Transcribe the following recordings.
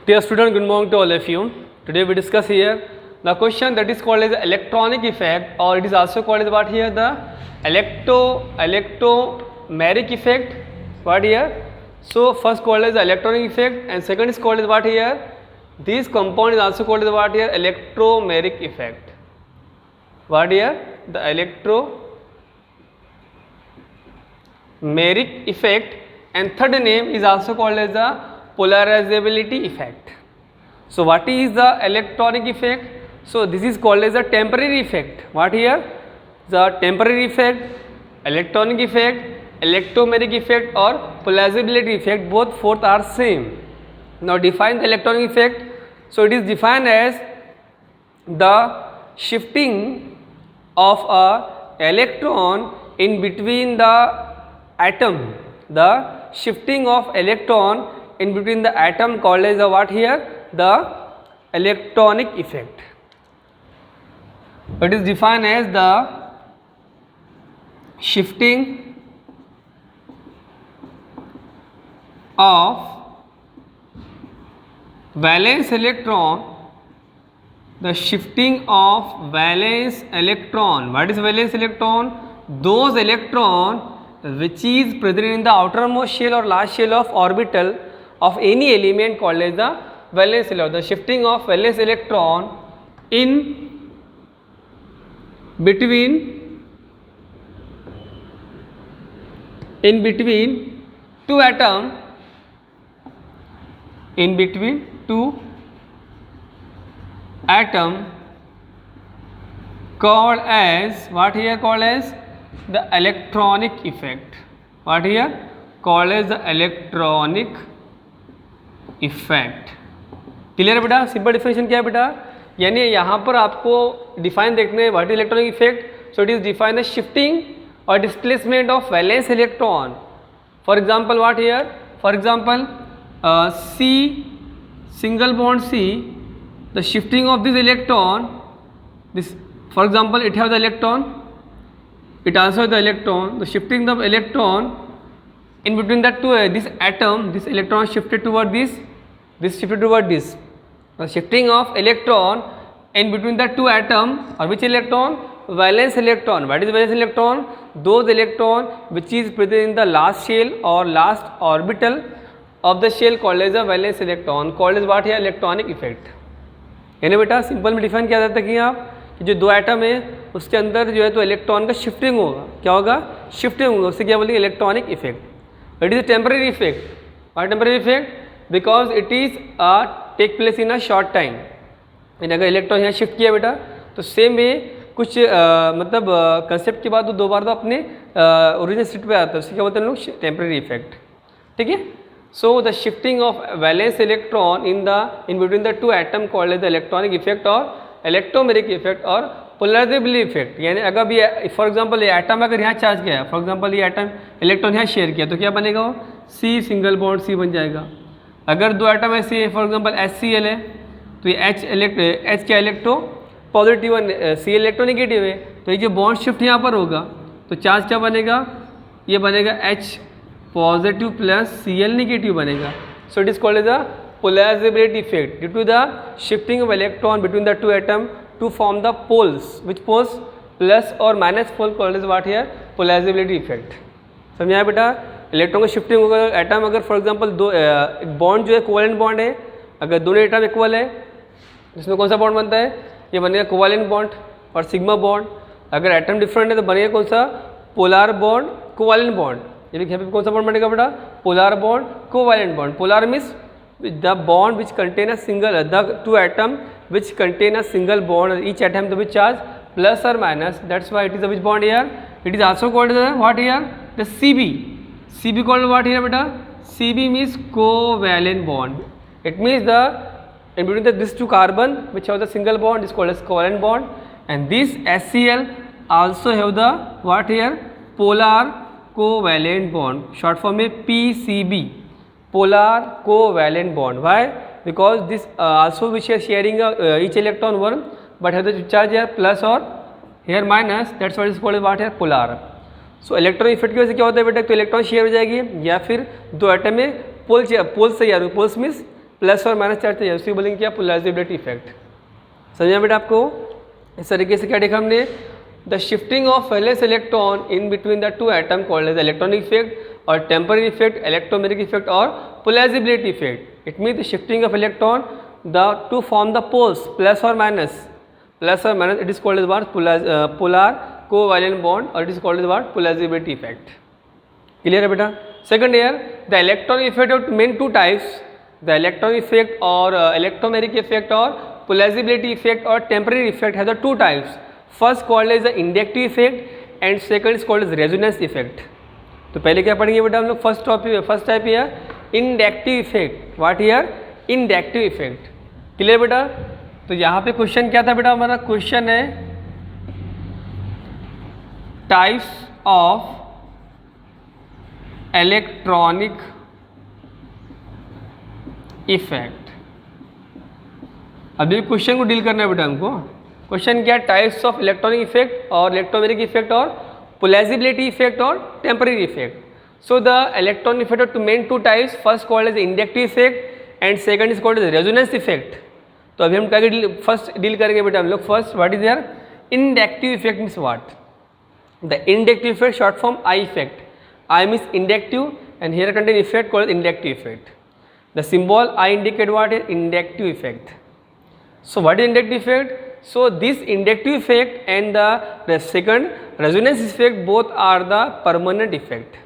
Dear student, good morning to all of you. Today we discuss here the question that is called as electronic effect, or it is also called as what here, the electromeric effect. What here? So first called as the electronic effect, and second is called as what here? This compound is also called as what here? Electromeric effect. What here? The electromeric effect, and third name is also called as the polarizability effect. So what is the electronic effect? So this is called as a temporary effect. What here? The temporary effect, electronic effect, electromeric effect or polarizability effect, both fourth are same. Now define the electronic effect. So it is defined as the shifting of a electron in between the atom. The shifting of electron in between the atom called as the what here? The electronic effect. It is defined as the shifting of valence electron. The shifting of valence electron. What is valence electron? Those electron which is present in the outermost shell or last shell of orbital of any element called as the valence electron. The shifting of valence electron in between two atom, in between two atom called as what here? Called as the electronic effect. What here? Called as the electronic effect. Clear है बेटा? Simple definition क्या है बेटा? यानी यहाँ पर आपको define देखने हैं what is electronic effect. So it is define the shifting और displacement of valence electron. For example what here? For example C single bond C, the shifting of this electron, this for example it has the electron, it also has the electron, the shifting of electron in between the two this atom, this electron shifted toward this shifted toward this. The shifting of electron in between the two atom, or which electron? Valence electron. What is valence electron? Those electron which is present in the last shell or last orbital of the shell called as a valence electron, called as what here? Electronic effect. यानी बेटा simple में define किया जाता है कि आप कि जो दो एटम है उसके अंदर जो है तो इलेक्ट्रॉन का शिफ्टिंग होगा. क्या होगा? शिफ्टिंग होगा. उससे क्या बोलेंगे? Electronic effect. It is a temporary effect. What temporary effect? Because it is take place in a short time. यानी अगर इलेक्ट्रॉन यहाँ शिफ्ट किया बेटा तो सेम वे कुछ मतलब कंसेप्ट के बाद वो दोबारा तो अपने ओरिजिनल स्टेट पे आता है. उससे क्या बोलते हैं लोग? Temporary effect. ठीक है. So the shifting of valence electron in between the two atom called as the electronic effect or electromeric effect or polarizability effect. यानी अगर भी फॉर एग्जांपल ये एटम अगर यहाँ चार्ज किया है, फॉर एग्जांपल ये एटम इलेक्ट्रॉन यहाँ शेयर किया तो क्या बनेगा? वो C सिंगल बॉन्ड C बन जाएगा. अगर दो एटम ऐसे है, फॉर एग्जांपल HCl है तो ये H क्या इलेक्ट्रो पॉजिटिव और C इलेक्ट्रो नेगेटिव है, तो ये जो बॉन्ड शिफ्ट यहाँ पर होगा तो चार्ज क्या बनेगा? ये बनेगा H positive plus Cl negative बनेगा. So it is called as a polarizability effect due to the shifting of electron between the two atom to form the poles. Which poles? Plus or minus pole called as what here? Polarizability effect. समझा बेटा? Electron का shifting होगा. Atom अगर for example दो bond जो है covalent bond है, अगर दोनों एटम इक्वल है इसमें कौन सा बॉन्ड बनता है? ये बनेगा कोवेलेंट बॉन्ड और सिग्मा बॉन्ड. अगर एटम डिफरेंट है तो बनेगा कौन सा? Polar bond covalent bond. ये भी कौन सा बॉन्ड बनेगा बेटा? Polar bond covalent bond. Polar means the bond which contain a single, the two atom which contain a single bond, each atom the which charge plus और minus. That's why it is the which bond here? It is also called the what here? The CB. CB called what here बेटा? CB means covalent bond. It means the in between this two carbon which have the single bond is called as covalent bond, and this HCl also have the what here? Polar covalent bond. Short form is PCB, polar covalent bond. Why? Because this also which are sharing each electron one but have the charge here plus or here minus. That's what is called what here? Polar. So electron effect की वजह से क्या होता है बेटा? तो electron share हो जाएगी या फिर दो एटम में पोल्स तैयार हो. पोल्स मीन्स प्लस और माइनस चार्ज चाहिए, उसी बोलेंगे क्या, पोलराइजेबिलिटी इफेक्ट। समझा बेटा आपको? इस तरीके से क्या देखा हमने, the shifting of valence electron in between the two atom called as electronic effect और टेम्पररी इफेक्ट, इलेक्ट्रोमैग्नेटिक इफेक्ट और polarisability effect. It means the shifting of electron the to form the poles plus और minus, it is called as what, polar covalent bond, और it is called as what, polarisability effect. Clear है बेटा? Second year, the electronic effect of main two types, the electronic effect और electromagnetic effect और polarisability effect और temporary effect have the two types, first called as the inductive effect and second is called as resonance effect. तो पहले क्या पढ़ेंगे बेटा हम लोग, first type here inductive effect. What here, inductive effect. Clear बेटा? तो यहाँ पे क्वेश्चन क्या था बेटा हमारा, क्वेश्चन है टाइप्स ऑफ इलेक्ट्रॉनिक इफेक्ट। अभी क्वेश्चन को डील करना है बेटा हमको। क्वेश्चन क्या, टाइप्स ऑफ इलेक्ट्रॉनिक इफेक्ट और इलेक्ट्रोमैग्नेटिक इफेक्ट और पोलराइजेबिलिटी इफेक्ट और temporary effect. So the electronic effect of main two types, first called as inductive effect and second is called as resonance effect. तो अभी हम क्या first deal करेंगे बेटा हम लोग। First, what is there, inductive effect means what, the inductive effect short form I effect. I means inductive and here contain effect called inductive effect. The symbol I indicate what is inductive effect. So what is inductive effect? So this inductive effect and the second resonance effect both are the permanent effect.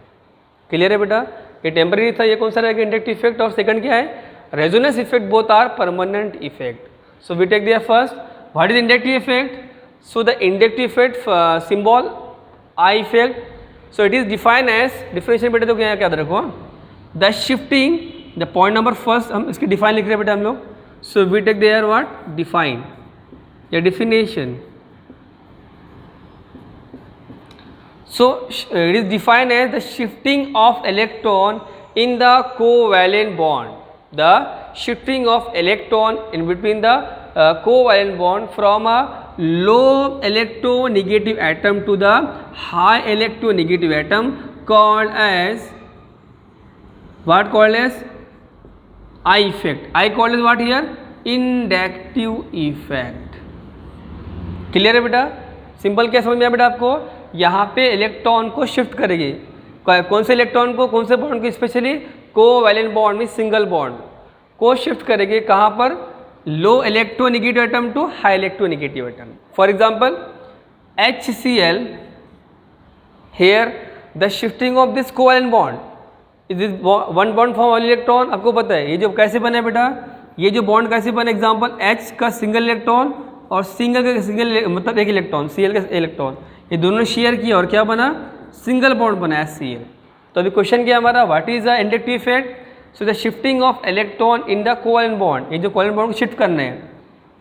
Clear है बेटा? ये temporary था, ये कौन सा रहेगा inductive effect, और second क्या है resonance effect, both are permanent effect. So we take there first, what is inductive effect? So the inductive effect symbol I effect. So it is defined as, differentiate बेटा तो क्या याद रखो, the shifting, the point number first हम इसकी define लिख रहे हैं बेटा हम लोग। So we take there what, define या definition. So it is defined as the shifting of electron in the covalent bond, the shifting of electron in between the covalent bond from a low electronegative atom to the high electronegative atom called as what, called as I effect. I called as what here, inductive effect. Clear है बेटा? Simple क्या समझ में आया बेटा आपको? यहाँ पे इलेक्ट्रॉन को शिफ्ट करेगी, कौन से इलेक्ट्रॉन को, कौन से बॉन्ड को, स्पेशली कोवैलेंट बॉन्ड में सिंगल बॉन्ड को शिफ्ट करेगी कहाँ पर, low electronegative atom to high electronegative atom. For example HCl, here the shifting of this covalent bond is this one bond form one electron। आपको पता है ये जो कैसे बना है बेटा, ये जो बॉन्ड कैसे बना, एग्जांपल H का सिंगल इलेक्ट्रॉन और सिंगल का सिंगल मतलब एक इलेक्ट्रॉन, Cl का इलेक्ट्रॉन, ये दोनों शेयर किया और क्या बना, सिंगल बॉन्ड बना HCl। तो अभी क्वेश्चन क्या हमारा, what is the inductive effect? So the shifting of electron in the covalent bond, ये जो कोवैलेंट बॉन्ड को शिफ्ट करना है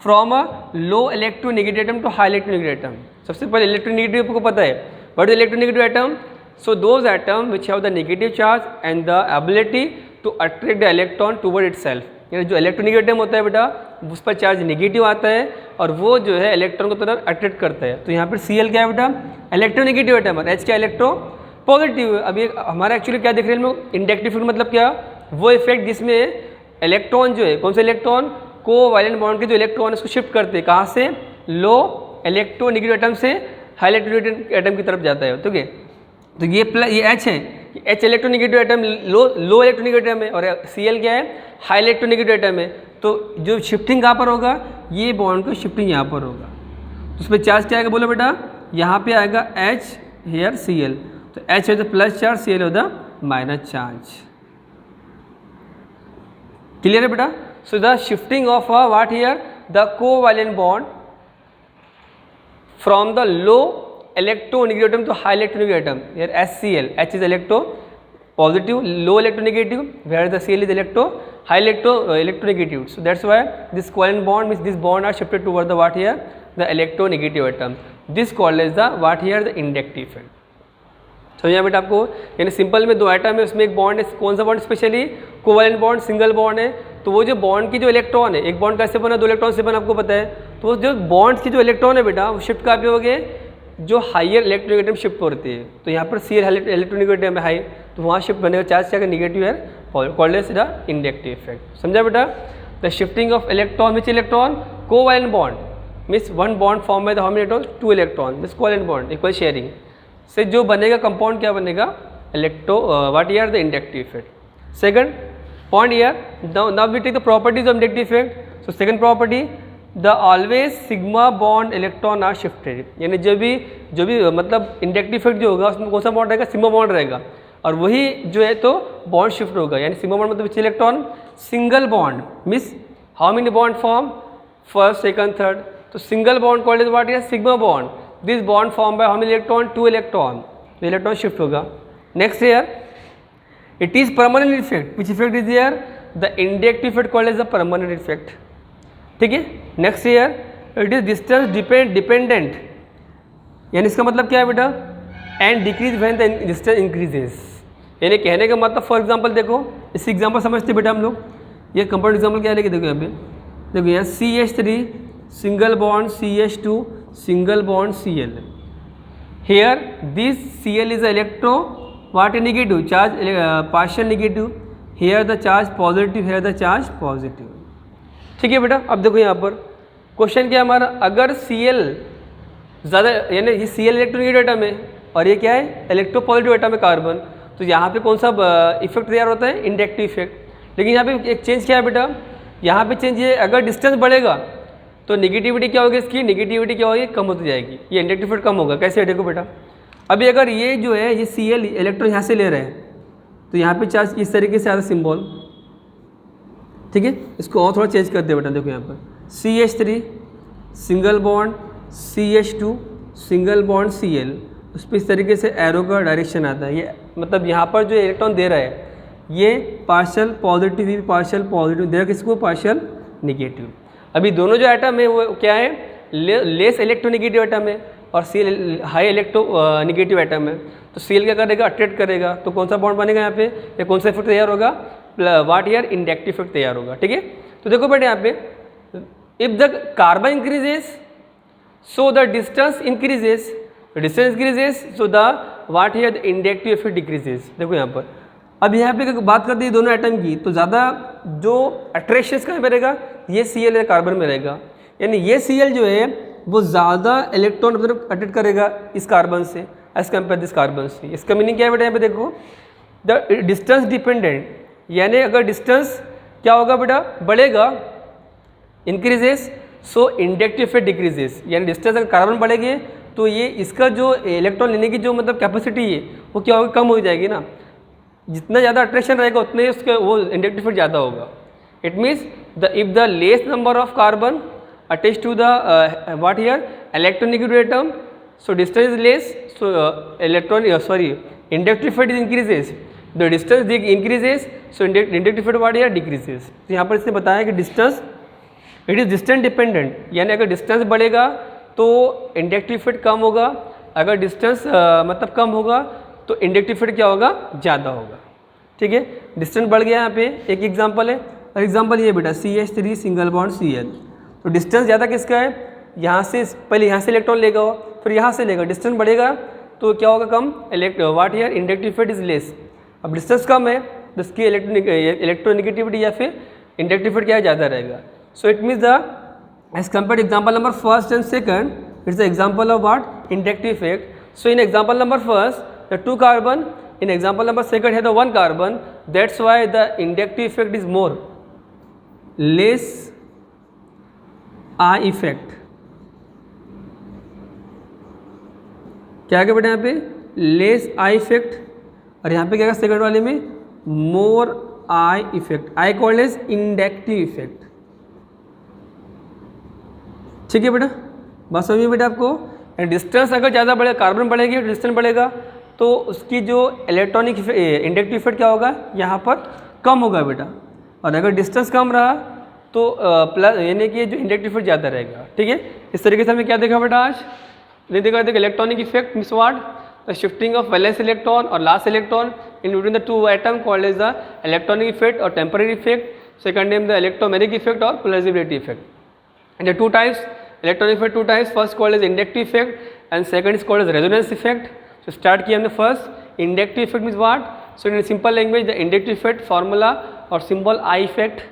from a low electronegative atom to high electronegative atom. सबसे पहले इलेक्ट्रोनेगेटिव आपको पता है, what is electronegative atom? So those atom which have the negative charge and the ability to attract the electron toward itself. यानी जो electronegative atom होता है बेटा, उस पर चार्ज नेगेटिव आता है और वो जो है इलेक्ट्रॉन को तरफ अट्रैक्ट करता है। तो यहाँ पर Cl क्या है बेटा, इलेक्ट्रोनेगेटिव एटम, और H क्या, इलेक्ट्रो पॉजिटिव। अभी हमारा एक्चुअली क्या देख रहे हैं हम लोग, इंडक्टिव इफेक्ट मतलब क्या, वो इफेक्ट जिसमें इलेक्ट्रॉन जो है, कौन से इलेक्ट्रॉन, कोवैलेंट बॉन्ड के जो इलेक्ट्रॉन इसको शिफ्ट करते हैं कहाँ से, लो इलेक्ट्रोनेगेटिव एटम से हाई इलेक्ट्रोनेगेटिव एटम की तरफ जाता है। ठीक है, तो ये H है, H इलेक्ट्रोनेगेटिव एटम लो इलेक्ट्रोनेगेटिव एटम है और Cl क्या है, हाई इलेक्ट्रोनेगेटिव एटम है। तो जो शिफ्टिंग कहाँ पर होगा, ये बॉन्ड को शिफ्टिंग यहाँ पर होगा। तो उस पर चार्ज क्या आएगा बोलो बेटा, यहाँ पे आएगा H, हेयर Cl। तो H है द प्लस चार्ज, Cl है द माइनस चार्ज। क्लियर है बेटा? सो the shifting of what here, the covalent bond from the low electronegative atom to high electronegative atom, here HCl, H is electro positive, low electronegative, whereas the Cl is high electronegative. So that's why this covalent bond means this bond are shifted towards the what here, the electronegative atom. This called as the what here, the inductive effect. समझ आया बेटा आपको? यानी simple में दो atom है, उसमें एक बॉन्ड है, कौन सा bond, specially covalent bond, single bond है। तो वो जो बॉन्ड की जो इलेक्ट्रॉन है, एक बॉन्ड कैसे बना, दो इलेक्ट्रॉन से बना, आपको पता है। तो जो बॉन्ड की जो इलेक्ट्रॉन है बेटा, वो शिफ्ट कहाँ पे हो गए, जो हाइयर इलेक्ट्रोनेगेटिव शिफ्ट होती है। तो यहाँ पर Cl इलेक्ट्रोनेगेटिव है हाई, तो वहाँ शिफ्ट बनेगा, चार्ज क्या निगेटिव है called as the inductive effect. समझा बेटा? The shifting of electron, which electron? Covalent bond means one bond formed by the how many electrons? 2 electron. This covalent bond equal sharing से जो बनेगा compound क्या बनेगा? What here the inductive effect. Second point here, now we take the properties of inductive effect. So second property, the always sigma bond electron are shifted. यानी जो भी मतलब inductive effect जो होगा उसमें कौन सा बॉन्ड रहेगा? सिग्मा बॉन्ड रहेगा, और वही जो है तो बॉन्ड शिफ्ट होगा. यानी सिग्मा बॉन्ड मतलब which electron? Single bond means how many bond form? First, second, third. तो single bond called is what? Is sigma bond. This bond form by how many electron? 2 electron. तो electron shift होगा. Next year it is permanent effect. Which effect is here? The inductive effect called as the permanent effect. ठीक है. Next year it is distance dependent. यानी इसका मतलब क्या है बेटा? And decrease when the distance increases. यानी कहने का मतलब फॉर एग्जांपल देखो, इस एग्जांपल समझते बेटा हम लोग. ये कंपाउंड एग्जांपल क्या लेके देखो यहाँ पे. देखो यहाँ CH3 single bond CH2 single bond Cl. Here this Cl is electro what? Negative charge, partial negative. Here the charge positive, here the charge positive. ठीक है बेटा. अब देखो यहाँ पर क्वेश्चन क्या है हमारा? अगर Cl ज़्यादा, यानी ये Cl इलेक्ट्रोनेगेटिव एटम है और ये क्या है? इलेक्ट्रो पॉजिटिव एटम है कार्बन. तो यहाँ पे कौन सा इफेक्ट तैयार होता है? Inductive effect. लेकिन यहाँ पे एक चेंज क्या है बेटा? यहाँ पे चेंज ये, अगर डिस्टेंस बढ़ेगा तो नेगेटिविटी क्या होगी? इसकी नेगेटिविटी क्या होगी? कम होती जाएगी. ये इंडक्टिव इफेक्ट कम होगा. कैसे? देखो बेटा, अभी अगर ये जो है ये Cl इलेक्ट्रॉन यहाँ से ले रहे हैं तो यहाँ पे चार्ज इस तरीके से आता है सिंबल. ठीक है. इसको और थोड़ा चेंज करते हैं बेटा. देखो यहाँ पर CH3 single bond CH2 single bond Cl. उस पर इस तरीके से एरो का डायरेक्शन आता है. ये मतलब यहाँ पर जो इलेक्ट्रॉन दे रहा है ये पार्शियल पॉजिटिव, पार्शियल पॉजिटिव दे रहा है. किसको? Partial negative. अभी दोनों जो एटम है वो क्या है? लेस इलेक्ट्रोनेगेटिव एटम है और Cl high electro negative atom है. तो Cl क्या करेगा? अट्रैक्ट करेगा. तो कौन सा बॉन्ड बनेगा यहाँ पे? या कौन सा इफेक्ट तैयार होगा? वाट ईयर? इंडक्टिव इफेक्ट तैयार होगा. ठीक है. तो देखो बेटे यहाँ पे, if the carbon increases so the distance increases, distance increases so the what year? The inductive effect decreases. देखो यहाँ पर अब यहाँ पे बात करते हैं दोनों एटम की, तो ज़्यादा जो अट्रैक्शन कहाँ पे रहेगा? ये Cl है कार्बन में रहेगा. यानी ये Cl जो है वो ज़्यादा इलेक्ट्रॉन अट्रैक्ट करेगा इस कार्बन से एज कम्पेयर दिस कार्बन से. इसका मीनिंग क्या है बेटा? यहाँ पे देखो, द डिस्टेंस डिपेंडेंट. यानी अगर डिस्टेंस क्या होगा बेटा? बढ़ेगा, increases, so inductive effect decreases. यानी डिस्टेंस अगर कार्बन बढ़ेगी तो ये इसका जो इलेक्ट्रॉन लेने की जो मतलब कैपेसिटी है वो क्या होगी? कम हो जाएगी ना. जितना ज़्यादा अट्रैक्शन रहेगा उतने ही उसका वो इंडक्टिव इफेक्ट ज़्यादा होगा. It means the if the less number of carbon attach to the what here? Electronegative atom, so distance is less, so inductive effect is increases. The distance increases, so inductive effect what here? Decreases. तो यहाँ पर इसने बताया कि distance it is distance dependent. यानी अगर distance बढ़ेगा तो इंडक्टिव इफेक्ट कम होगा, अगर डिस्टेंस मतलब कम होगा तो इंडक्टिव इफेक्ट क्या होगा? ज़्यादा होगा. ठीक है. डिस्टेंस बढ़ गया. यहाँ पे एक एग्जांपल है, और एग्जांपल ये बेटा CH3 सिंगल बॉन्ड Cl. तो डिस्टेंस ज़्यादा किसका है? यहाँ से, पहले यहाँ से इलेक्ट्रॉन लेगा फिर यहाँ से लेगा. डिस्टेंस बढ़ेगा तो क्या होगा? कम. What here? Inductive effect is less. अब डिस्टेंस कम है तो इसकी इलेक्ट्रोनेगेटिविटी या फिर इंडक्टिव इफेक्ट क्या है? ज़्यादा रहेगा. So it means the as compare example number first and second, it's the example of what? Inductive effect. So in example number first the 2 carbon, in example number second है the 1 carbon. That's why the inductive effect is more, less I effect. क्या क्या बेटा यहाँ पे? less I effect. और यहाँ पे क्या सेकंड वाले में? more I effect. I called as inductive effect. ठीक है बेटा. बात समझिए बेटा आपको. डिस्टेंस अगर ज़्यादा बढ़ेगा, कार्बन बढ़ेगी, डिस्टेंस बढ़ेगा तो उसकी जो इलेक्ट्रॉनिक इंडक्टिव इफेक्ट क्या होगा? यहाँ पर कम होगा बेटा. और अगर डिस्टेंस कम रहा तो प्लस, यानी कि जो इंडक्टिव इफेक्ट ज़्यादा रहेगा. ठीक है. इस तरीके से हमें क्या देखा बेटा आज? नहीं देखा. देखो electronic effect means what? The shifting of valence electron और last electron in between the 2 atom called as the electronic effect और temporary effect. Second name the electromagnetic effect और polarisability effect. And the 2 types electronic effect, 2 types. First called as inductive effect and second is called as resonance effect. तो start किया हमने first. Inductive effect means what? So in simple language, the inductive effect formula or symbol I effect.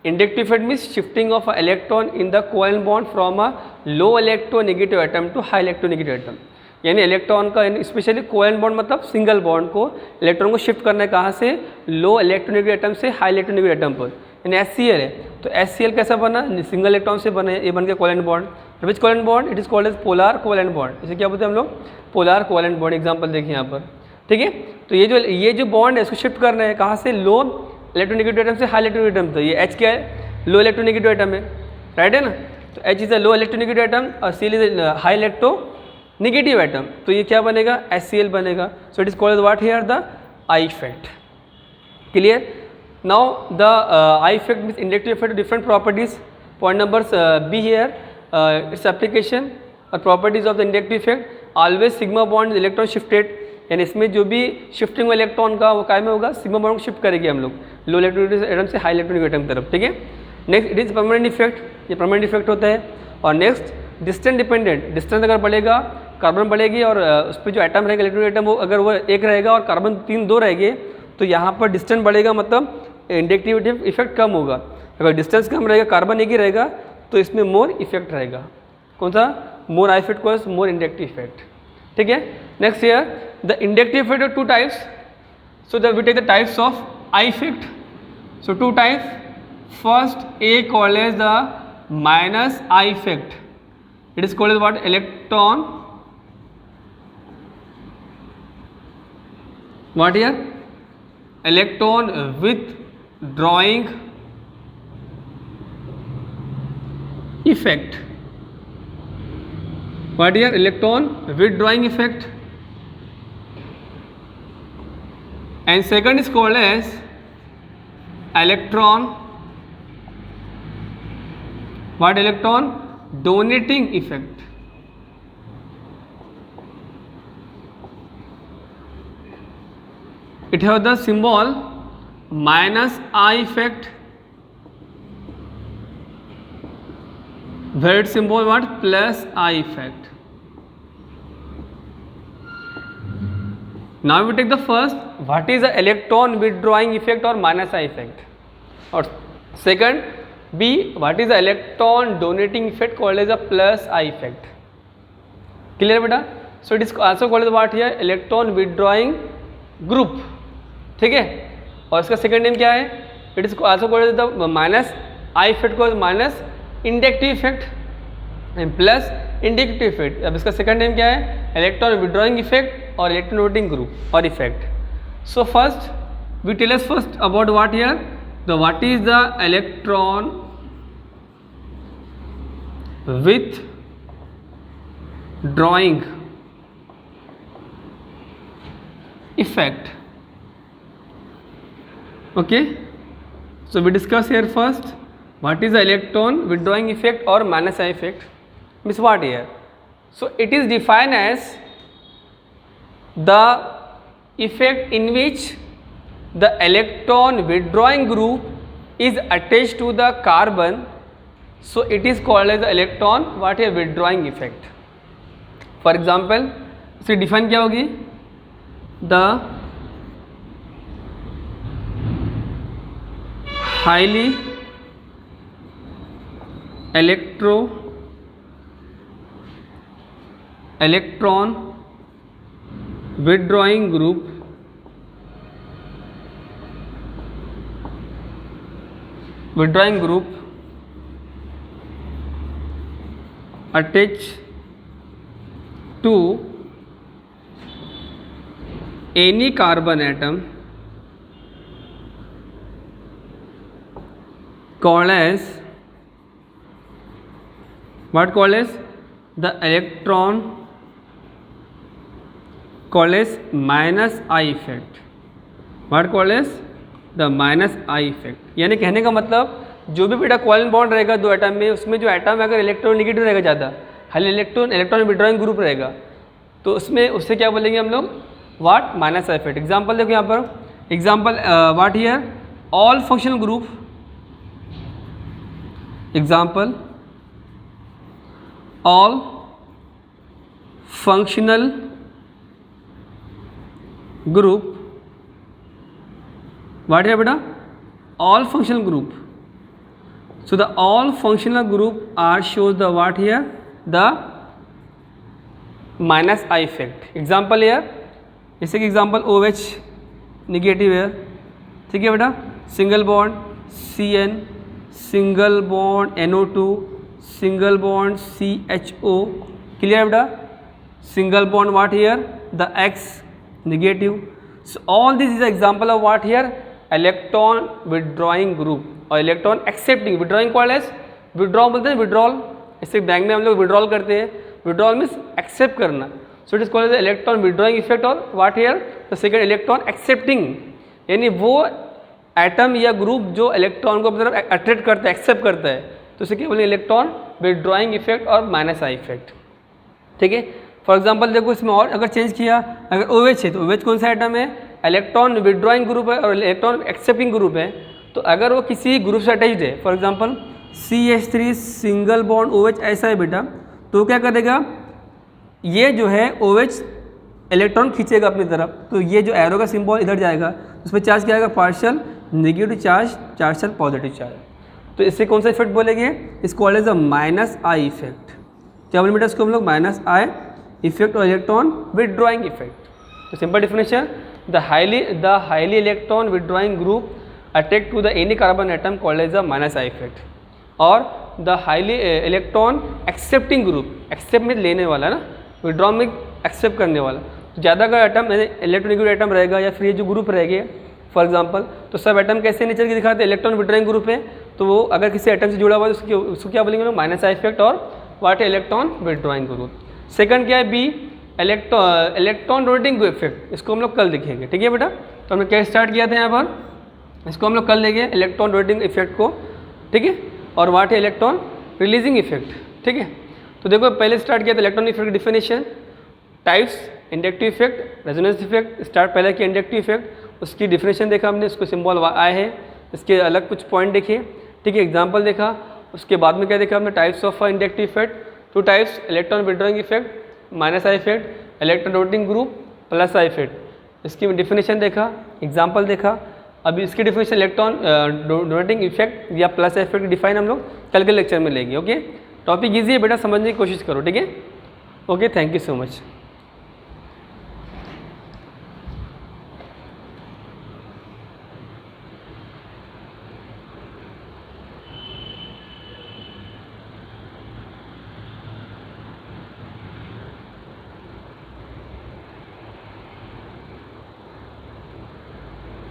Inductive effect means shifting of an electron in the covalent bond from a low electronegative atom to high electronegative atom. यानी electron का specially covalent bond मतलब single bond को electron को shift करना है कहाँ से, लो electronegative atom से हाई इलेक्ट्रोनेगेटिव एटम पर. यानी HCl है तो HCl कैसा बना, सिंगल इलेक्ट्रॉन से बने, ये बन गया covalent bond. Which covalent bond, it is called as polar covalent bond. इसे क्या बोलते हैं हम लोग, पोलर कोवेलेंट बॉन्ड. एग्जांपल देखिए यहाँ पर, ठीक है. तो ये जो बॉन्ड है इसको शिफ्ट करना है कहाँ से, लो इलेक्ट्रोनेगेटिव एटम से हाई इलेक्ट्रोनेगेटिव एटम. तो ये H क्या है, लो इलेक्ट्रोनेगेटिव एटम है, राइट है ना. तो H is a low electronegative atom और Cl is high electronegative atom. तो ये क्या बनेगा, HCl बनेगा. So it is called what here, the I effect. Clear. Now the I effect means inductive effect, different properties. Point numbers B here, its application और properties of the inductive effect. Always sigma bond electron shifted, यानी इसमें जो भी shifting electron का वो काय में होगा, सिग्मा बॉन्ड को शिफ्ट करेंगे हम लोग लो इलेक्ट्रोनेगेटिव एटम से हाई इलेक्ट्रोनेगेटिव एटम की तरफ, ठीक है. Next it is permanent effect, ये परमानेंट इफेक्ट होता है. और नेक्स्ट डिस्टेंस डिपेंडेंट, डिस्टेंस अगर बढ़ेगा कार्बन बढ़ेगी और उस पर जो एटम रहेगा इलेक्ट्रॉनिक एटम वो अगर वो एक रहेगा और कार्बन 3 2 रहेंगे तो यहाँ पर डिस्टेंस बढ़ेगा मतलब इंडक्टिविटी इफेक्ट कम होगा. अगर डिस्टेंस कम रहेगा कार्बन एक ही रहेगा तो इसमें मोर इफेक्ट रहेगा. कौन सा, more I effect calls more inductive effect, ठीक है. Next here the inductive effect of 2 types. So we take the types of I effect. So 2 types. First a called as the minus I effect. It is called as what, electron, what here, electron withdrawing effect. What here, electron withdrawing effect. And second is called as electron, what, electron donating effect. It has the symbol minus I effect, where its symbol what, plus I effect. Now we take the first, what is the electron withdrawing effect or minus I effect, or second B, what is the electron donating effect called as a plus I effect. Clear beta. So it is also called as what here, electron withdrawing group, ठीक है. और इसका second name क्या है, it is also called the minus I effect को minus inductive effect and plus inductive effect. अब इसका second name क्या है, इलेक्ट्रॉन विड्रॉइंग इफेक्ट और इलेक्ट्रॉन डोनेटिंग ग्रुप और effect. So first we tell us first about what here, the what is the electron with drawing effect. Okay, so we discuss here first what is the electron withdrawing effect or minus I effect. Means what here? So it is defined as the effect in which the electron withdrawing group is attached to the carbon. So it is called as the electron what here, withdrawing effect. For example, इसकी define क्या होगी, the highly electron withdrawing group attached to any carbon atom called as what, called as the electron called as minus I effect. What called as the minus I effect. यानी कहने का मतलब जो भी बेटा कोवेलेंट बॉन्ड रहेगा दो atom में, उसमें जो एटम अगर इलेक्ट्रोनेगेटिव रहेगा ज़्यादा, खाली इलेक्ट्रॉन विड्रॉइंग ग्रुप रहेगा तो उसमें उससे क्या बोलेंगे हम लोग, what, minus I effect. Example देखो यहाँ पर, example what here, all functional group. Example, all functional group what है बेटा, all functional group. So the all functional group are shows the what here, the minus I effect. Example here, जैसे कि example OH negative है, ठीक है बेटा, single bond CN, single bond NO2, single bond CHO, clear बेटा, single bond what here, the X negative. So all this is example of what here, electron withdrawing group और electron accepting. Withdrawing called as withdraw बोलते हैं, withdrawal. इससे bank में हम लोग withdrawal करते हैं. विड्रॉल मीन्स एक्सेप्ट करना. So it is called as electron withdrawing effect और what here the second electron accepting, यानी वो एटम या ग्रुप जो इलेक्ट्रॉन को अपनी तरफ अट्रैक्ट करता है, एक्सेप्ट करता है, तो इसे क्या बोलेंगे, इलेक्ट्रॉन विड्रॉइंग इफेक्ट और माइनस आई इफेक्ट. ठीक है. फॉर एग्जाम्पल देखो इसमें और अगर चेंज किया, अगर OH है तो OH कौन सा एटम है, इलेक्ट्रॉन विड्रॉइंग ग्रुप है और इलेक्ट्रॉन एक्सेप्टिंग ग्रुप है. तो अगर वो किसी ग्रुप से अटैच्ड है, for example CH3 single bond OH ऐसा है बेटा, तो क्या करेगा, ये जो है OH इलेक्ट्रॉन खींचेगा अपनी तरफ. तो ये जो एरो का सिंबल इधर जाएगा, उसमें चार्ज क्या आएगा, partial negative charge, partial positive charge. तो इससे कौन सा इफेक्ट बोलेंगे, is called as a minus I effect. क्या बोले बेटा इसको हम लोग, माइनस आई इफेक्ट और इलेक्ट्रॉन विड्रॉइंग इफेक्ट. तो simple definition, the highly electron withdrawing group attack to the any carbon atom called as a minus I effect. और the highly electron accepting group, accept में लेने वाला ना, withdraw में accept करने वाला. तो ज़्यादा अगर एटम इलेक्ट्रोनेगेटिव एटम रहेगा या फिर ये जो ग्रुप रहेगा फॉर एग्जांपल, तो सब एटम कैसे नेचर के दिखाते हैं, इलेक्ट्रॉन विड्रॉइंग ग्रुप है. तो वो अगर किसी एटम से जुड़ा हुआ है तो उसको क्या बोलेंगे, माइनस आई इफेक्ट और व्हाट है, इलेक्ट्रॉन विड्रॉइंग ग्रुप. सेकंड क्या है, बी इलेक्ट्रॉन डोनेटिंग इफेक्ट. इसको हम लोग कल देखेंगे. ठीक है बेटा. तो हमने क्या स्टार्ट किया था यहाँ पर, इसको हम लोग कल देंगे इलेक्ट्रॉन डोनेटिंग इफेक्ट को. ठीक है. और व्हाट है इलेक्ट्रॉन रिलीजिंग इफेक्ट. ठीक है. तो देखो पहले स्टार्ट किया था electron effect definition, types, inductive effect, resonance effect. Start पहले किया इंडक्टिव इफेक्ट, उसकी डिफिनेशन देखा हमने, उसको सिंबल आए है, इसके अलग कुछ पॉइंट देखे. ठीक है. एग्जाम्पल देखा. उसके बाद में क्या देखा हमने, types of inductive effect. Two types, electron withdrawing effect, minus I effect, electron donating group, plus I effect. इसकी डिफिनेशन देखा, एग्जाम्पल देखा. अभी इसकी डिफिनेशन इलेक्ट्रॉन डोनेटिंग इफेक्ट या प्लस इफेक्ट डिफाइन हम लोग कल के लेक्चर में लेंगे. ओके. टॉपिक ईजी है बेटा, समझने की कोशिश करो. ठीक है. Okay. Thank you so much.